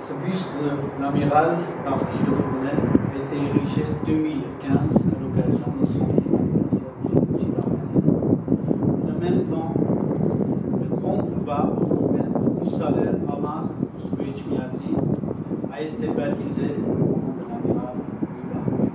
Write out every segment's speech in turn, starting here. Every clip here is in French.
Ce buste de l'amiral Artiche de Fournay a été érigé en 2015 à l'occasion de son 100e anniversaire du génocide arménien. Et en même temps, le grand boulevard qui mène de Moussaleh, Amman jusqu'au Etchmiadzi a été baptisé au nom de l'amiral Louis d'Artiche.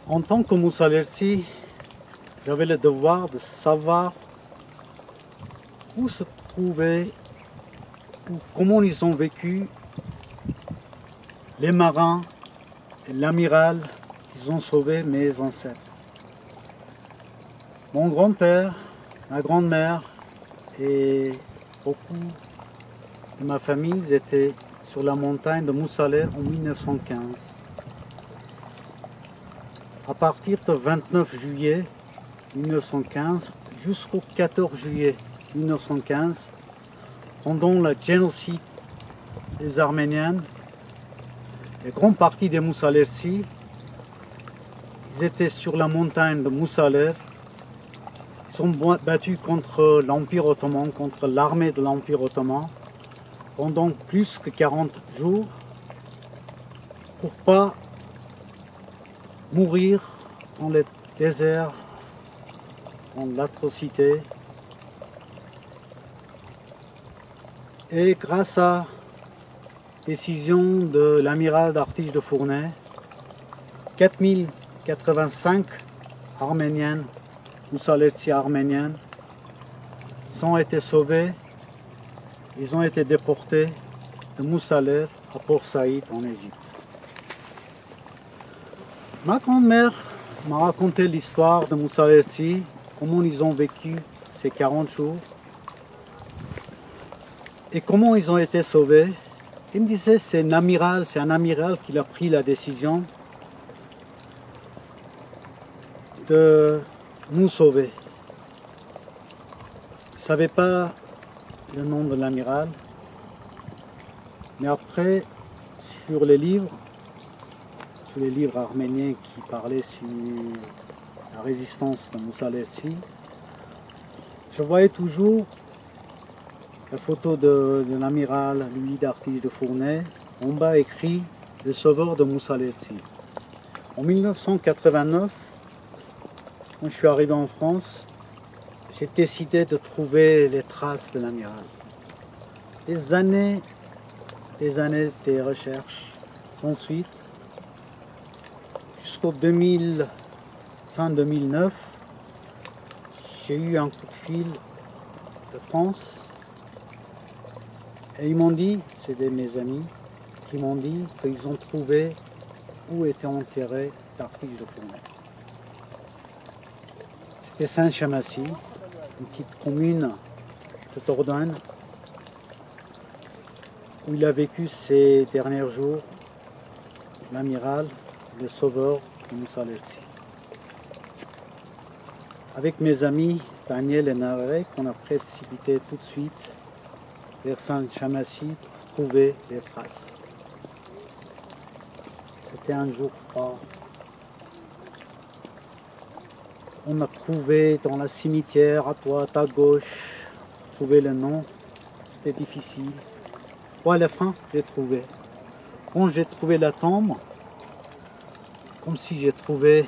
En tant que Moussalersi, j'avais le devoir de savoir où se trouvaient, ou comment ils ont vécu les marins et l'amiral qui ont sauvé mes ancêtres. Mon grand-père, ma grand-mère et beaucoup de ma famille étaient sur la montagne de Moussaleh en 1915. À partir du 29 juillet 1915 jusqu'au 14 juillet 1915, pendant le génocide des Arméniens, la grande partie des Moussalersi, ils étaient sur la montagne de Moussaleh. Ils sont battus contre l'Empire ottoman, contre l'armée de l'Empire ottoman, pendant plus que 40 jours, pour ne pas mourir dans le désert, dans l'atrocité. Et grâce à la décision de l'amiral d'Artiche de Fournay, 4085 Arméniens, Moussalersi arméniens, ont été sauvés. Ils ont été déportés de Moussaleh à Port Saïd en Égypte. Ma grand-mère m'a raconté l'histoire de Moussalersi, comment ils ont vécu ces 40 jours et comment ils ont été sauvés. Il me disait c'est un amiral qui a pris la décision de nous sauver. Je ne savais pas le nom de l'amiral, mais après, sur les livres arméniens qui parlaient sur la résistance de Moussalersi, je voyais toujours la photo de l'amiral Louis d'Artiche de Fournay, en bas écrit « Le sauveur de Moussalersi ». En 1989, quand je suis arrivé en France, j'ai décidé de trouver les traces de l'amiral. Des années de recherche sans suite, jusqu'au fin 2009, j'ai eu un coup de fil de France et ils m'ont dit, c'était mes amis, qui m'ont dit qu'ils ont trouvé où était enterré d'Artiche de Fournay. C'était Saint-Chamassis, une petite commune de Dordogne, où il a vécu ses derniers jours, l'amiral, le sauveur de Moussalersi. Avec mes amis Daniel et Narek, on a précipité tout de suite vers Saint-Chamassis pour trouver les traces. C'était un jour froid. On a trouvé dans le cimetière, à droite, à gauche, pour trouver le nom. C'était difficile. Bon, à la fin, j'ai trouvé. Quand j'ai trouvé la tombe, comme si j'ai trouvé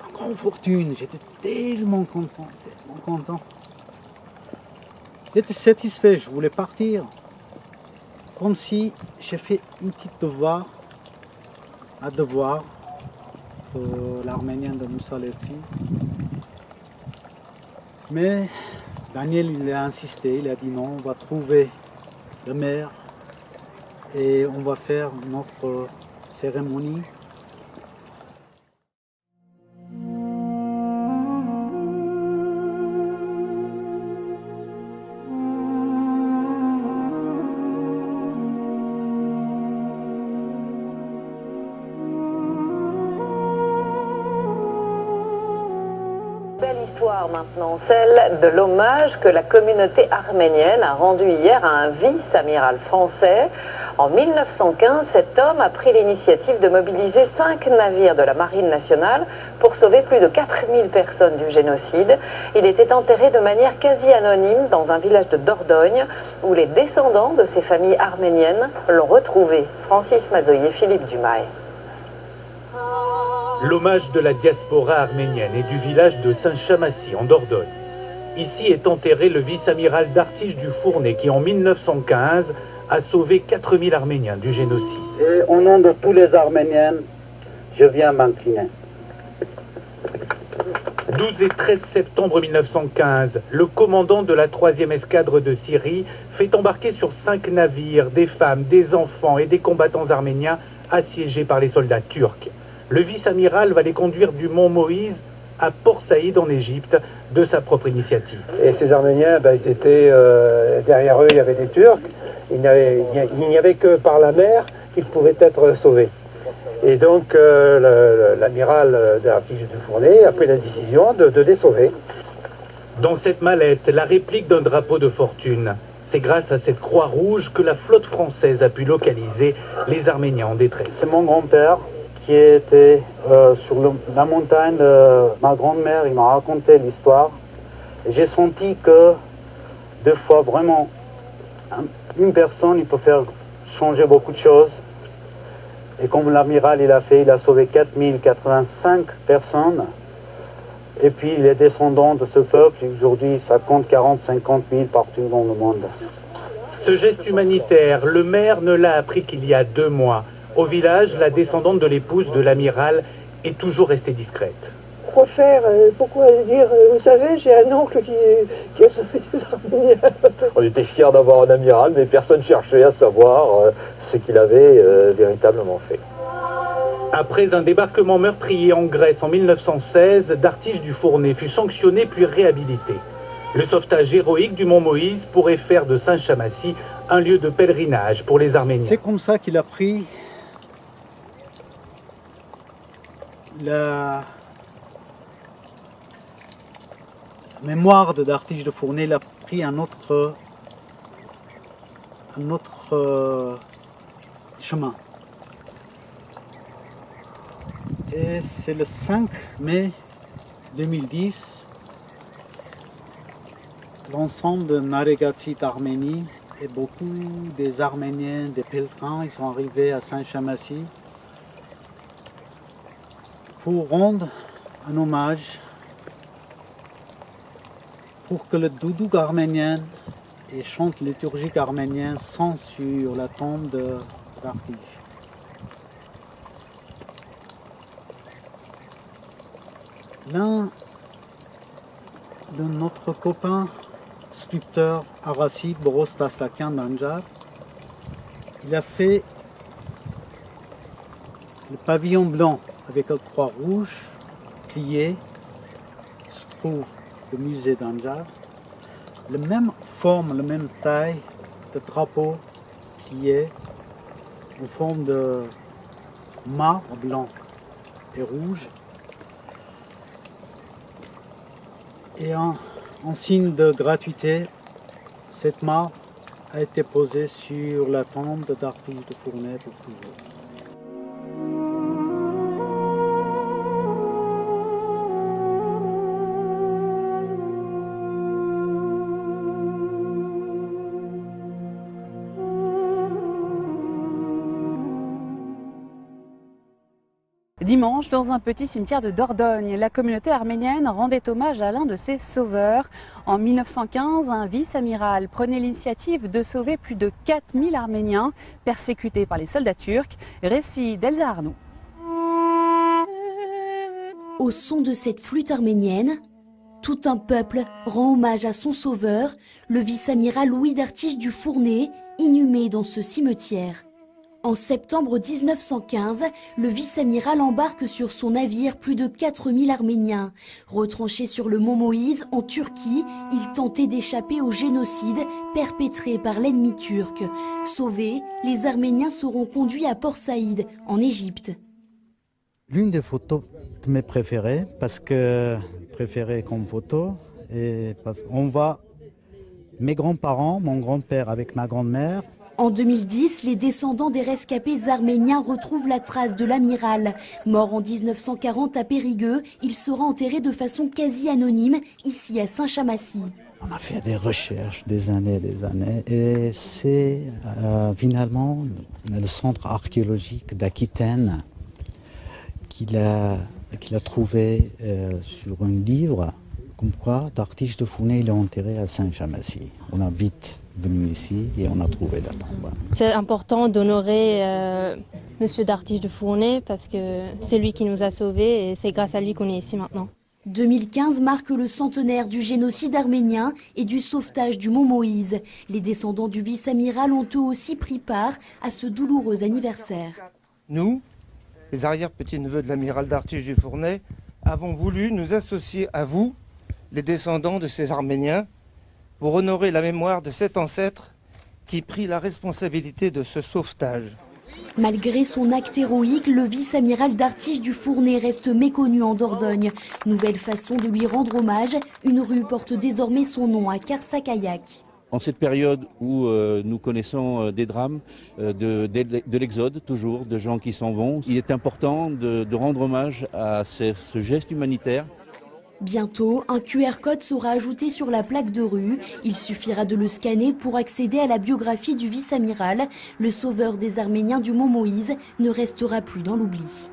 une grande fortune, j'étais tellement content. J'étais satisfait, je voulais partir. Comme si j'ai fait une petite devoir pour l'Arménien de Moussalersi. Mais Daniel, il a insisté, il a dit non, on va trouver le maire et on va faire notre cérémonie. Belle histoire. Histoire maintenant, celle de l'hommage que la communauté arménienne a rendu hier à un vice-amiral français. En 1915, cet homme a pris l'initiative de mobiliser 5 navires de la Marine nationale pour sauver plus de 4000 personnes du génocide. Il était enterré de manière quasi anonyme dans un village de Dordogne où les descendants de ces familles arméniennes l'ont retrouvé. Francis Mazoyer, Philippe Dumail. L'hommage de la diaspora arménienne et du village de Saint-Chamassis en Dordogne. Ici est enterré le vice-amiral d'Artiche du Fournet qui en 1915 a sauvé 4000 Arméniens du génocide. Et au nom de tous les Arméniens, je viens m'incliner. 12 et 13 septembre 1915, le commandant de la 3e escadre de Syrie fait embarquer sur 5 navires des femmes, des enfants et des combattants arméniens assiégés par les soldats turcs. Le vice-amiral va les conduire du mont Moïse à Port Saïd en Égypte de sa propre initiative. Et ces Arméniens, ils étaient, derrière eux, il y avait des Turcs. Il n'y avait que par la mer qu'ils pouvaient être sauvés. Et donc l'amiral d'Artiche du Fournet a pris la décision de les sauver. Dans cette mallette, la réplique d'un drapeau de fortune. C'est grâce à cette croix rouge que la flotte française a pu localiser les Arméniens en détresse. C'est mon grand-père qui était sur la montagne de ma grand-mère. Il m'a raconté l'histoire. J'ai senti que deux fois, vraiment, une personne, il peut faire changer beaucoup de choses. Et comme l'amiral il a fait, il a sauvé 4085 personnes. Et puis les descendants de ce peuple, aujourd'hui, ça compte 40-50 000 partout dans le monde. Ce geste humanitaire, le maire ne l'a appris qu'il y a 2 mois. Au village, la descendante de l'épouse de l'amiral est toujours restée discrète. Quoi faire? Pourquoi dire? Vous savez, j'ai un oncle qui a sauvé des Arméniens. On était fiers d'avoir un amiral, mais personne cherchait à savoir ce qu'il avait véritablement fait. Après un débarquement meurtrier en Grèce en 1916, d'Artiche du Fournet fut sanctionné puis réhabilité. Le sauvetage héroïque du mont Moïse pourrait faire de Saint-Chamassis un lieu de pèlerinage pour les Arméniens. C'est comme ça qu'il a pris la mémoire d'Artiche de Fournet. Il a pris un autre chemin. Et c'est le 5 mai 2010, l'ensemble de Naregatsit Arménie et beaucoup des Arméniens, des pèlerins, ils sont arrivés à Saint-Chamassis pour rendre un hommage, pour que le doudouk arménien et chant liturgique arménien sont sur la tombe d'Artiche. L'un de notre copain sculpteur Aracid Boros Taslakian d'Anjar, il a fait le pavillon blanc avec la croix rouge pliée qui se trouve au musée d'Anjar. La même forme, la même taille de drapeau plié en forme de marbre blanc et rouge. Et en signe de gratuité, cette marbre a été posée sur la tombe d'Artiche de Fournet pour toujours. Dimanche, dans un petit cimetière de Dordogne, la communauté arménienne rendait hommage à l'un de ses sauveurs. En 1915, un vice-amiral prenait l'initiative de sauver plus de 4000 Arméniens persécutés par les soldats turcs. Récit d'Elsa Arnoux. Au son de cette flûte arménienne, tout un peuple rend hommage à son sauveur, le vice-amiral Louis d'Artiche du Fournet, inhumé dans ce cimetière. En septembre 1915, le vice-amiral embarque sur son navire plus de 4000 Arméniens. Retranchés sur le mont Moïse, en Turquie, ils tentaient d'échapper au génocide perpétré par l'ennemi turc. Sauvés, les Arméniens seront conduits à Port Saïd, en Égypte. L'une des photos de mes préférées, parce que préféré comme photo. Et on voit mes grands-parents, mon grand-père avec ma grand-mère. En 2010, les descendants des rescapés arméniens retrouvent la trace de l'amiral. Mort en 1940 à Périgueux, il sera enterré de façon quasi anonyme, ici à Saint-Chamassis. On a fait des recherches, des années, et c'est finalement le centre archéologique d'Aquitaine qu'il a trouvé sur un livre, comme quoi Dartiche de Fournet il est enterré à Saint-Chamassis. On a vite venu ici et on a trouvé la tombe. C'est important d'honorer Monsieur Dartiche de Fournet parce que c'est lui qui nous a sauvés et c'est grâce à lui qu'on est ici maintenant. 2015 marque le centenaire du génocide arménien et du sauvetage du mont Moïse. Les descendants du vice-amiral ont eux aussi pris part à ce douloureux anniversaire. Nous, les arrière-petits-neveux de l'amiral Dartiche du Fournet, avons voulu nous associer à vous, les descendants de ces Arméniens, pour honorer la mémoire de cet ancêtre qui prit la responsabilité de ce sauvetage. Malgré son acte héroïque, le vice-amiral Dartiche du Fournet reste méconnu en Dordogne. Nouvelle façon de lui rendre hommage, une rue porte désormais son nom à Karsakayak. En cette période où nous connaissons des drames, de l'exode toujours, de gens qui s'en vont, il est important de rendre hommage à ce geste humanitaire. Bientôt, un QR code sera ajouté sur la plaque de rue. Il suffira de le scanner pour accéder à la biographie du vice-amiral. Le sauveur des Arméniens du mont Moïse ne restera plus dans l'oubli.